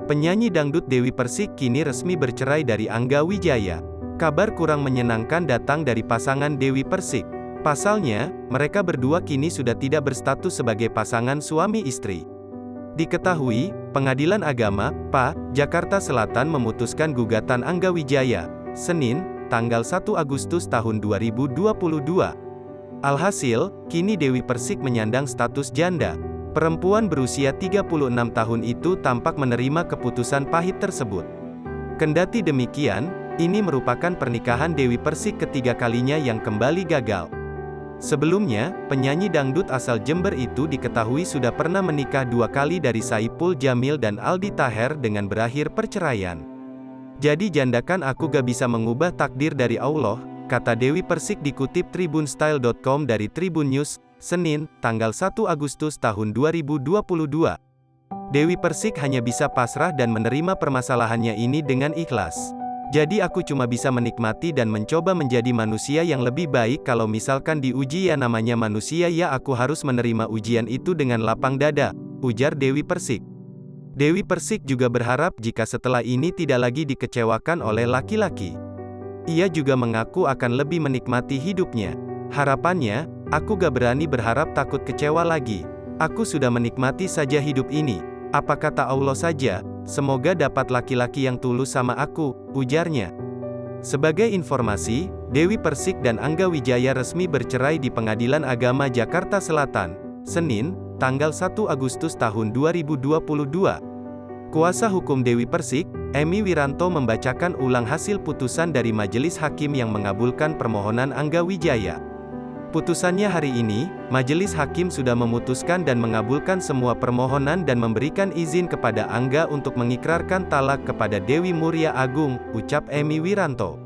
Penyanyi dangdut Dewi Persik kini resmi bercerai dari Angga Wijaya. Kabar kurang menyenangkan datang dari pasangan Dewi Persik. Pasalnya, mereka berdua kini sudah tidak berstatus sebagai pasangan suami istri. Diketahui, Pengadilan Agama, PA, Jakarta Selatan memutuskan gugatan Angga Wijaya, Senin, tanggal 1 Agustus tahun 2022. Alhasil, kini Dewi Persik menyandang status janda. Perempuan berusia 36 tahun itu tampak menerima keputusan pahit tersebut. Kendati demikian, ini merupakan pernikahan Dewi Persik ketiga kalinya yang kembali gagal. Sebelumnya, penyanyi dangdut asal Jember itu diketahui sudah pernah menikah 2 kali dari Saipul Jamil dan Aldi Taher dengan berakhir perceraian. Jadi jandakan aku gak bisa mengubah takdir dari Allah, kata Dewi Persik dikutip tribunstyle.com dari Tribun News, Senin, tanggal 1 Agustus tahun 2022. Dewi Persik hanya bisa pasrah dan menerima permasalahannya ini dengan ikhlas. Jadi aku cuma bisa menikmati dan mencoba menjadi manusia yang lebih baik. Kalau misalkan diuji ya namanya manusia ya aku harus menerima ujian itu dengan lapang dada, ujar Dewi Persik. Dewi Persik juga berharap jika setelah ini tidak lagi dikecewakan oleh laki-laki. Ia juga mengaku akan lebih menikmati hidupnya. Harapannya, aku gak berani berharap takut kecewa lagi. Aku sudah menikmati saja hidup ini. Apa kata Allah saja, semoga dapat laki-laki yang tulus sama aku, ujarnya. Sebagai informasi, Dewi Persik dan Angga Wijaya resmi bercerai di Pengadilan Agama Jakarta Selatan, Senin, tanggal 1 Agustus tahun 2022. Kuasa hukum Dewi Persik, Emi Wiranto membacakan ulang hasil putusan dari Majelis Hakim yang mengabulkan permohonan Angga Wijaya. Putusannya hari ini, Majelis Hakim sudah memutuskan dan mengabulkan semua permohonan dan memberikan izin kepada Angga untuk mengikrarkan talak kepada Dewi Muria Agung, ucap Emi Wiranto.